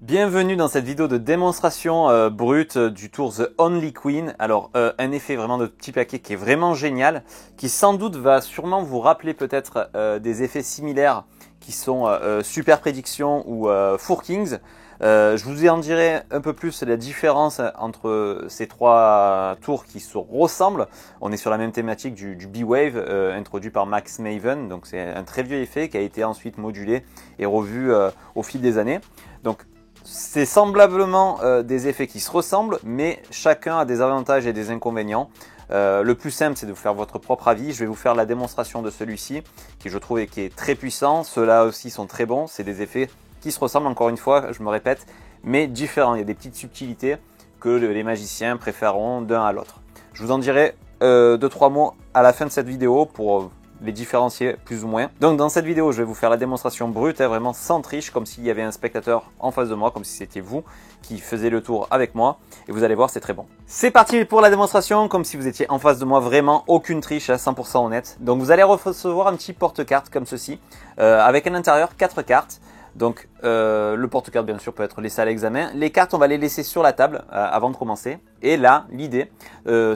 Bienvenue dans cette vidéo de démonstration brute du tour The Only Queen. Alors un effet vraiment de petit paquet qui est vraiment génial, qui sans doute va sûrement vous rappeler peut-être des effets similaires qui sont Super Prédiction ou Four Kings. Je vous en dirai un peu plus la différence entre ces trois tours qui se ressemblent. On est sur la même thématique du B-Wave introduit par Max Maven. Donc c'est un très vieux effet qui a été ensuite modulé et revu au fil des années. Donc c'est semblablement des effets qui se ressemblent, mais chacun a des avantages et des inconvénients. Le plus simple, c'est de vous faire votre propre avis. Je vais vous faire la démonstration de celui-ci, qui je trouve qui est très puissant. Ceux-là aussi sont très bons. C'est des effets qui se ressemblent, encore une fois, je me répète, mais différents. Il y a des petites subtilités que les magiciens préféreront d'un à l'autre. Je vous en dirai 2-3 mots à la fin de cette vidéo pour les différencier plus ou moins. Donc dans cette vidéo, je vais vous faire la démonstration brute, vraiment sans triche, comme s'il y avait un spectateur en face de moi, comme si c'était vous qui faisiez le tour avec moi. Et vous allez voir, c'est très bon. C'est parti pour la démonstration, comme si vous étiez en face de moi, vraiment aucune triche, 100% honnête. Donc vous allez recevoir un petit porte-carte comme ceci, avec à l'intérieur 4 cartes. Donc le porte-carte bien sûr peut être laissé à l'examen. Les cartes, on va les laisser sur la table avant de commencer. Et là, l'idée,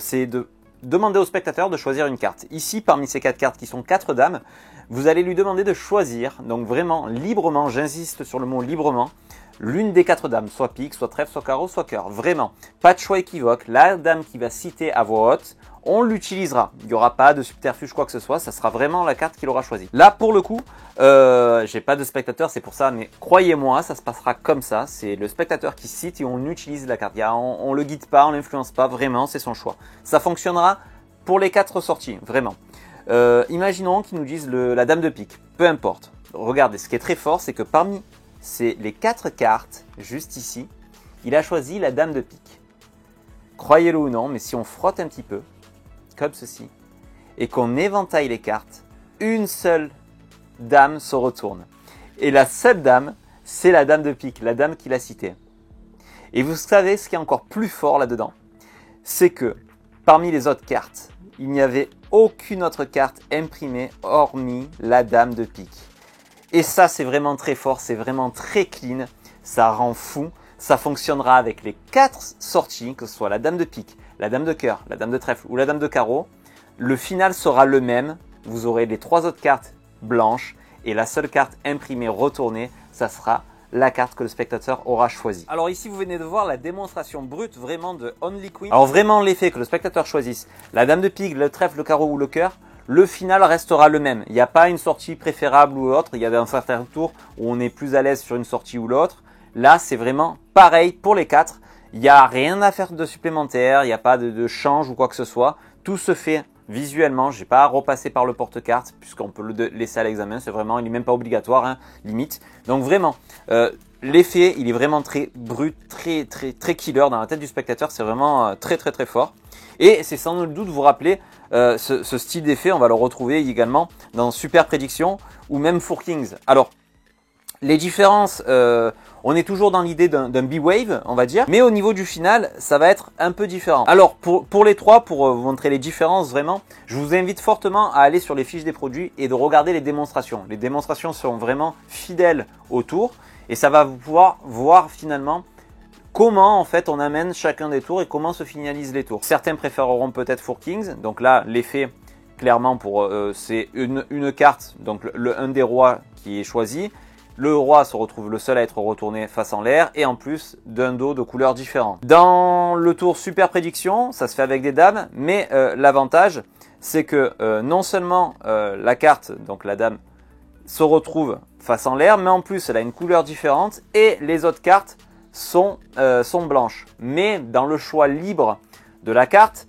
c'est de demander au spectateur de choisir une carte. Ici, parmi ces 4 cartes qui sont 4 dames, vous allez lui demander de choisir, donc vraiment librement, j'insiste sur le mot librement, l'une des 4 dames, soit pique, soit trèfle, soit carreau, soit cœur. Vraiment, pas de choix équivoque. La dame qui va citer à voix haute, on l'utilisera. Il n'y aura pas de subterfuge, quoi que ce soit. Ça sera vraiment la carte qu'il aura choisie. Là, pour le coup, j'ai pas de spectateur, c'est pour ça. Mais croyez-moi, ça se passera comme ça. C'est le spectateur qui cite et on utilise la carte. On le guide pas, on l'influence pas. Vraiment, c'est son choix. Ça fonctionnera pour les 4 sorties, vraiment. Imaginons qu'ils nous disent la dame de pique. Peu importe. Regardez, ce qui est très fort, c'est que parmi les 4 cartes, juste ici, il a choisi la dame de pique. Croyez-le ou non, mais si on frotte un petit peu, comme ceci, et qu'on éventaille les cartes, une seule dame se retourne. Et la seule dame, c'est la dame de pique, la dame qu'il a citée. Et vous savez ce qui est encore plus fort là-dedans, c'est que parmi les autres cartes, il n'y avait aucune autre carte imprimée hormis la dame de pique. Et ça, c'est vraiment très fort, c'est vraiment très clean, ça rend fou. Ça fonctionnera avec les 4 sorties, que ce soit la dame de pique, la dame de cœur, la dame de trèfle ou la dame de carreau. Le final sera le même. Vous aurez les 3 autres cartes blanches et la seule carte imprimée retournée, ça sera la carte que le spectateur aura choisie. Alors ici, vous venez de voir la démonstration brute vraiment de Only Queen. Alors vraiment, l'effet que le spectateur choisisse la dame de pique, le trèfle, le carreau ou le cœur, le final restera le même. Il n'y a pas une sortie préférable ou autre. Il y a un certain tour où on est plus à l'aise sur une sortie ou l'autre. Là, c'est vraiment pareil pour les 4. Il n'y a rien à faire de supplémentaire, il n'y a pas de change ou quoi que ce soit. Tout se fait visuellement. Je n'ai pas à repasser par le porte-carte puisqu'on peut le laisser à l'examen. C'est vraiment, il n'est même pas obligatoire, hein, limite. Donc vraiment, l'effet, il est vraiment très brut, très killer dans la tête du spectateur. C'est vraiment très fort. Et c'est sans doute vous rappeler ce style d'effet. On va le retrouver également dans Super Prédiction ou même Four Kings. Alors, les différences, on est toujours dans l'idée d'un B-Wave, on va dire. Mais au niveau du final, ça va être un peu différent. Alors, pour les 3, pour vous montrer les différences vraiment, je vous invite fortement à aller sur les fiches des produits et de regarder les démonstrations. Les démonstrations seront vraiment fidèles au tour. Et ça va vous pouvoir voir finalement comment en fait on amène chacun des tours et comment se finalisent les tours. Certains préféreront peut-être Four Kings. Donc là, l'effet, clairement, c'est une carte, donc le 1 des rois qui est choisi. Le roi se retrouve le seul à être retourné face en l'air et en plus d'un dos de couleurs différentes. Dans le tour Super Prédiction, ça se fait avec des dames, mais l'avantage c'est que non seulement la carte, donc la dame, se retrouve face en l'air, mais en plus elle a une couleur différente et les autres cartes sont blanches. Mais dans le choix libre de la carte,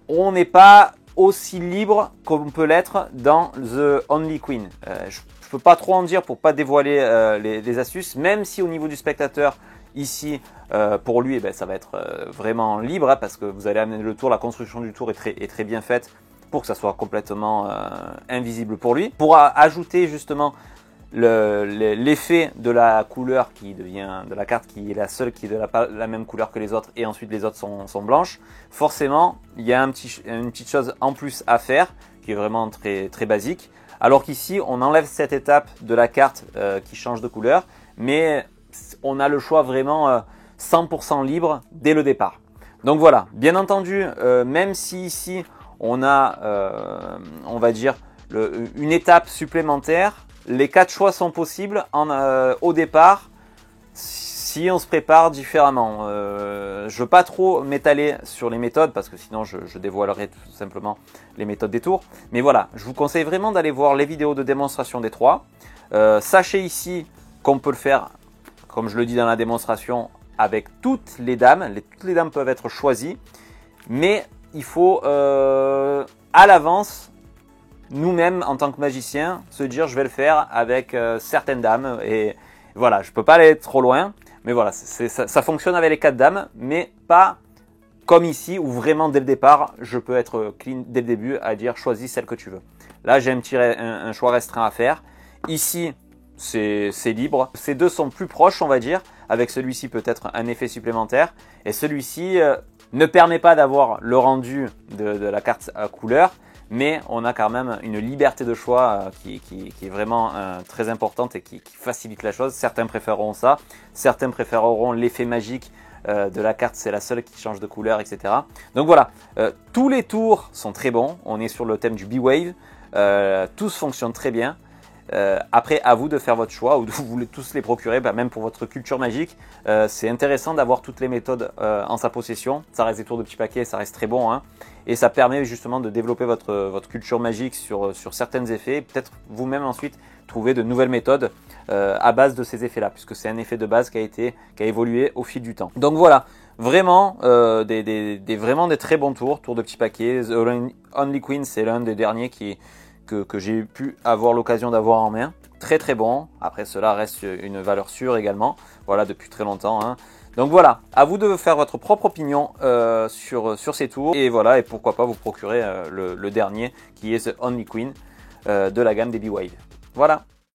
on n'est pas aussi libre qu'on peut l'être dans The Only Queen. Je peux pas trop en dire pour pas dévoiler les astuces, même si au niveau du spectateur, ici, pour lui, ça va être vraiment libre, hein, parce que vous allez amener le tour, la construction du tour est très bien faite pour que ça soit complètement invisible pour lui. Pour ajouter justement l'effet de la couleur qui devient de la carte qui est la seule qui est de la même couleur que les autres et ensuite les autres sont blanches, forcément il y a une petite chose en plus à faire qui est vraiment très basique, alors qu'ici on enlève cette étape de la carte qui change de couleur, mais on a le choix vraiment 100% libre dès le départ. Donc voilà, bien entendu, même si ici on a, on va dire, une étape supplémentaire, les 4 choix sont possibles au départ si on se prépare différemment. Je ne veux pas trop m'étaler sur les méthodes parce que sinon je dévoilerai tout simplement les méthodes des tours. Mais voilà, je vous conseille vraiment d'aller voir les vidéos de démonstration des 3. Sachez ici qu'on peut le faire, comme je le dis dans la démonstration, avec toutes les dames. Toutes les dames peuvent être choisies, mais il faut à l'avance, nous-mêmes en tant que magiciens, se dire je vais le faire avec certaines dames. Et voilà, je ne peux pas aller trop loin, mais voilà, ça fonctionne avec les 4 dames, mais pas comme ici où vraiment dès le départ, je peux être clean dès le début à dire choisis celle que tu veux. Là, j'ai un choix restreint à faire. Ici, c'est libre. Ces deux sont plus proches, on va dire. Avec celui-ci, peut-être un effet supplémentaire. Et celui-ci ne permet pas d'avoir le rendu de la carte à couleur, mais on a quand même une liberté de choix qui est vraiment très importante et qui facilite la chose. Certains préféreront ça, certains préféreront l'effet magique de la carte, c'est la seule qui change de couleur, etc. Donc voilà, tous les tours sont très bons. On est sur le thème du B-Wave. Tous fonctionnent très bien. Après, à vous de faire votre choix ou de vous voulez tous les procurer, même pour votre culture magique. C'est intéressant d'avoir toutes les méthodes en sa possession. Ça reste des tours de petits paquets, ça reste très bon, hein. Et ça permet justement de développer votre culture magique sur certains effets. Peut-être vous-même ensuite trouver de nouvelles méthodes à base de ces effets-là, puisque c'est un effet de base qui a évolué au fil du temps. Donc voilà, vraiment vraiment des très bons tours de petits paquets. The Only Queen, c'est l'un des derniers que j'ai pu avoir l'occasion d'avoir en main. Très très bon. Après cela reste une valeur sûre également. Voilà, depuis très longtemps, hein. Donc voilà, à vous de faire votre propre opinion sur ces tours. Et voilà, et pourquoi pas vous procurer le dernier qui est The Only Queen de la gamme des B-Wave. Voilà.